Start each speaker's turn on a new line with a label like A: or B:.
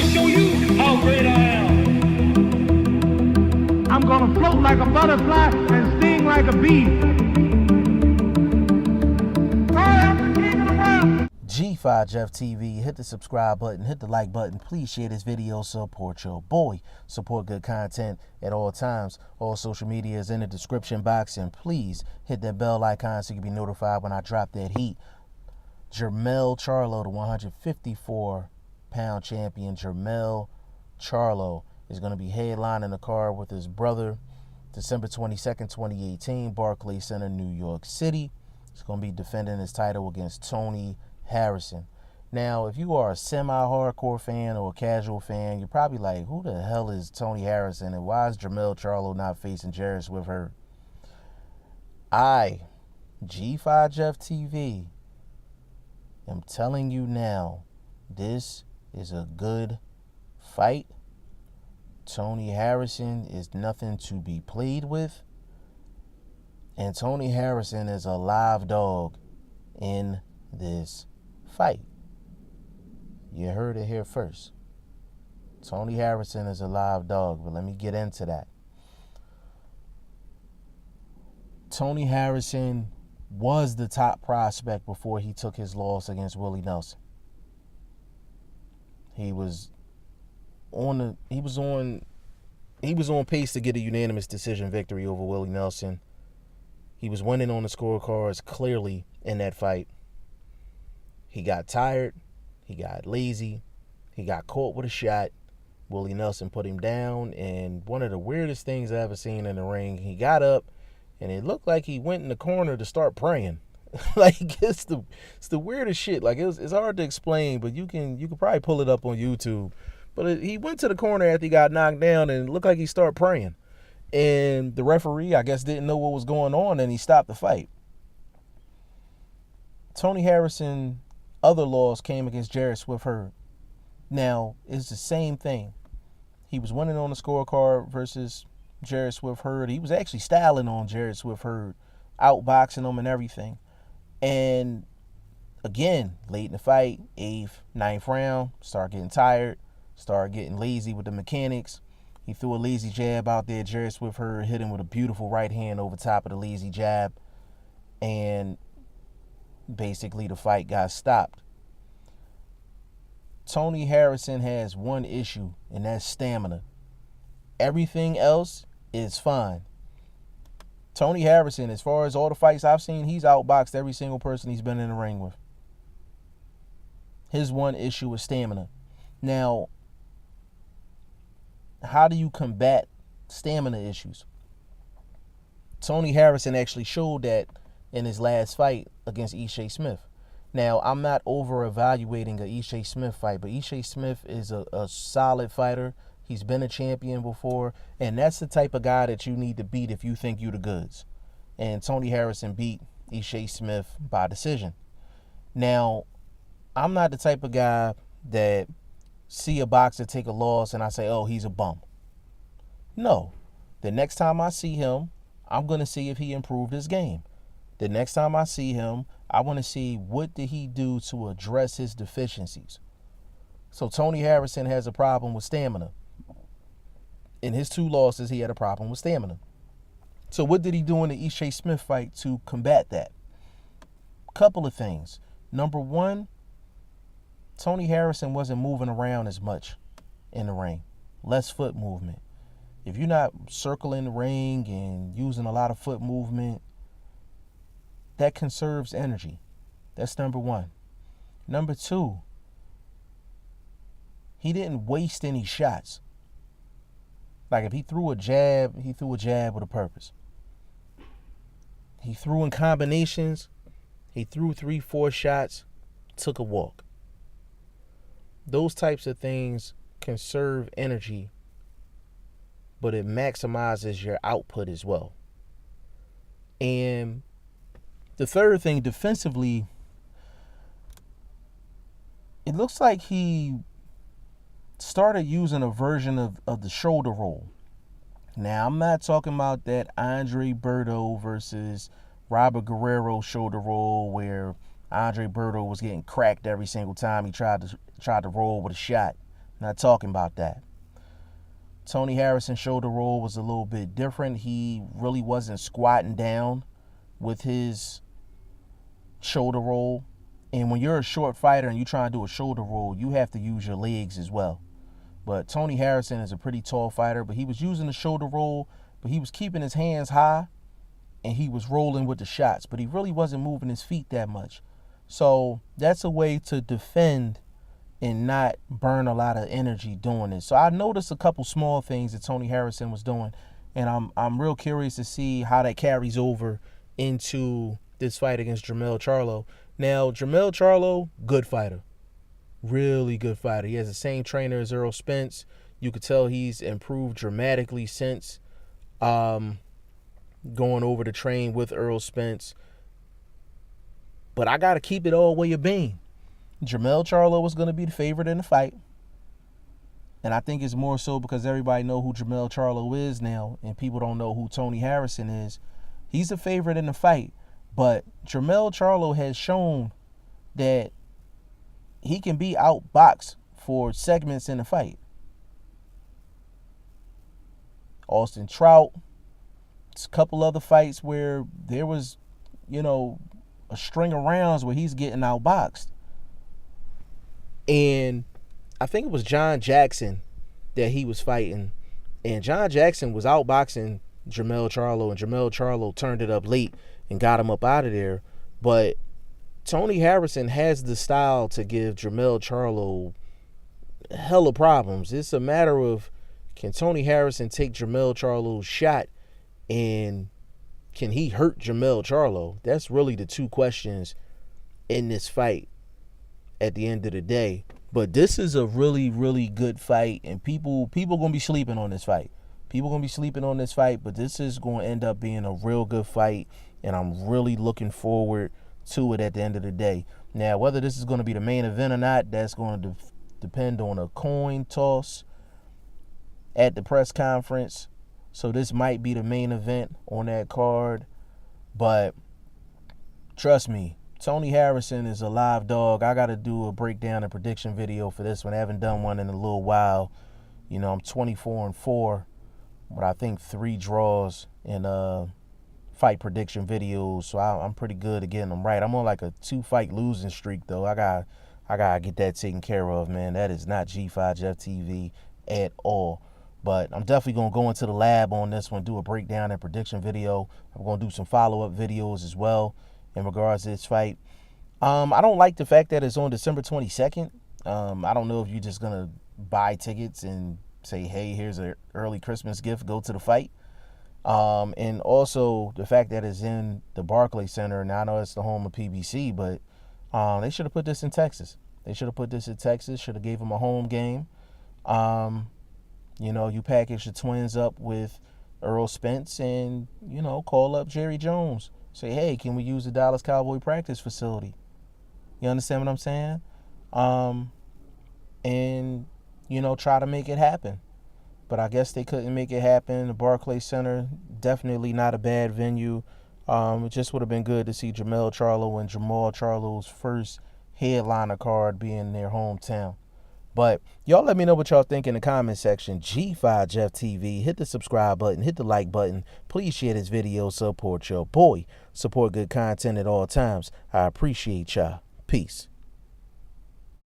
A: show you how great I am.
B: I'm gonna float like a butterfly and sting like a bee. I am the king of the world.
C: G5 Jeff TV, hit the subscribe button, hit the like button. Please share this video, support your boy. Support good content at all times. All social media is in the description box, and please hit that bell icon so you can be notified when I drop that heat. Jermell Charlo, the 154-pound champion, Jermell Charlo, is going to be headlining the card with his brother December 22nd, 2018, Barclay Center, New York City. He's going to be defending his title against Tony Harrison. Now, if you are a semi-hardcore fan or a casual fan, you're probably like, who the hell is Tony Harrison, and why is Jermell Charlo not facing Jerry Swift? I, G5 Jeff TV, am telling you now, this is a good fight. Tony Harrison is nothing to be played with, and Tony Harrison is a live dog in this fight. You heard it here first. Tony Harrison is a live dog, but let me get into that. Tony Harrison was the top prospect before he took his loss against Willie Nelson. He was on pace to get a unanimous decision victory over Willie Nelson. He was winning on the scorecards clearly in that fight. He got tired. He got lazy. He got caught with a shot. Willie Nelson put him down, and one of the weirdest things I ever seen in the ring, he got up, and it looked like he went in the corner to start praying. Like, it's the weirdest shit. Like, it's hard to explain, but you can probably pull it up on YouTube. But he went to the corner after he got knocked down, and it looked like he started praying. And the referee, I guess, didn't know what was going on, and he stopped the fight. Tony Harrison, other loss came against Jerry Swift. Now, it's the same thing. He was winning on the scorecard versus Jerry Swift. He was actually styling on Jerry Swift, outboxing him and everything. And again, late in the fight, 8th, 9th round, started getting tired, started getting lazy with the mechanics. He threw a lazy jab out there. Jerry Swift hit him with a beautiful right hand over top of the lazy jab. And basically the fight got stopped. Tony Harrison has one issue, and that's stamina. Everything else is fine. Tony Harrison, as far as all the fights I've seen, he's outboxed every single person he's been in the ring with. His one issue is stamina. Now, how do you combat stamina issues? Tony Harrison actually showed that in his last fight against Ishe Smith. Now, I'm not over-evaluating a Ishe Smith fight, but Ishe Smith is a solid fighter. He's been a champion before, and that's the type of guy that you need to beat if you think you're the goods. And Tony Harrison beat Ishe Smith by decision. Now, I'm not the type of guy that see a boxer take a loss and I say, oh, he's a bum. No. The next time I see him, I'm going to see if he improved his game. The next time I see him, I want to see what did he do to address his deficiencies. So Tony Harrison has a problem with stamina. In his 2 losses, he had a problem with stamina. So what did he do in the Ishe Smith fight to combat that? Couple of things. Number one, Tony Harrison wasn't moving around as much in the ring. Less foot movement. If you're not circling the ring and using a lot of foot movement, that conserves energy. That's number one. Number two, he didn't waste any shots. Like, if he threw a jab with a purpose. He threw in combinations. He threw 3-4 shots, took a walk. Those types of things conserve energy, but it maximizes your output as well. And the third thing, defensively, it looks like he started using a version of the shoulder roll. Now, I'm not talking about that Andre Berto versus Robert Guerrero shoulder roll where Andre Berto was getting cracked every single time he tried to roll with a shot. Not talking about that. Tony Harrison's shoulder roll was a little bit different. He really wasn't squatting down with his shoulder roll. And when you're a short fighter and you try to do a shoulder roll, you have to use your legs as well. But Tony Harrison is a pretty tall fighter, but he was using the shoulder roll, but he was keeping his hands high and he was rolling with the shots, but he really wasn't moving his feet that much. So that's a way to defend and not burn a lot of energy doing it. So I noticed a couple small things that Tony Harrison was doing, and I'm real curious to see how that carries over into this fight against Jermell Charlo. Now, Jermell Charlo, good fighter. Really good fighter. He has the same trainer as Errol Spence. You could tell he's improved dramatically since going over to train with Errol Spence. But I got to keep it all way of being. Jermell Charlo was going to be the favorite in the fight. And I think it's more so because everybody know who Jermell Charlo is now and people don't know who Tony Harrison is. He's the favorite in the fight. But Jermell Charlo has shown that he can be outboxed for segments in the fight. Austin Trout. It's a couple other fights where there was, a string of rounds where he's getting outboxed. And I think it was John Jackson that he was fighting. And John Jackson was outboxing Jermell Charlo, and Jermell Charlo turned it up late and got him up out of there. But Tony Harrison has the style to give Jermell Charlo hella problems. It's a matter of, can Tony Harrison take Jermell Charlo's shot, and can he hurt Jermell Charlo? That's really the two questions in this fight at the end of the day. But this is a really, really good fight, and people going to be sleeping on this fight. People going to be sleeping on this fight, but this is going to end up being a real good fight, and I'm really looking forward to it at the end of the day. Now, whether this is going to be the main event or not, that's going to depend on a coin toss at the press conference. So this might be the main event on that card. But trust me, Tony Harrison is a live dog. I got to do a breakdown and prediction video for this one. I haven't done one in a little while. I'm 24-4, but I think 3 draws in fight prediction videos. So I'm pretty good at getting them right. I'm on like a 2-fight losing streak though. I gotta get that taken care of, man. That is not G5 Jeff TV at all. But I'm definitely going to go into the lab on this one, do a breakdown and prediction video. I'm going to do some follow-up videos as well in regards to this fight. I don't like the fact that it's on December 22nd. I don't know if you're just going to buy tickets and say, hey, here's an early Christmas gift, go to the fight. And also the fact that it's in the Barclay Center. Now, I know it's the home of PBC, but they should have put this in Texas. Should have gave them a home game. You package the Twins up with Errol Spence and, call up Jerry Jones. Say, hey, can we use the Dallas Cowboy practice facility? You understand what I'm saying? And, try to make it happen. But I guess they couldn't make it happen. The Barclays Center, definitely not a bad venue. It just would have been good to see Jermell Charlo and Jermell Charlo's first headliner card be in their hometown. But y'all let me know what y'all think in the comment section. G5 Jeff TV. Hit the subscribe button. Hit the like button. Please share this video. Support your boy. Support good content at all times. I appreciate y'all. Peace.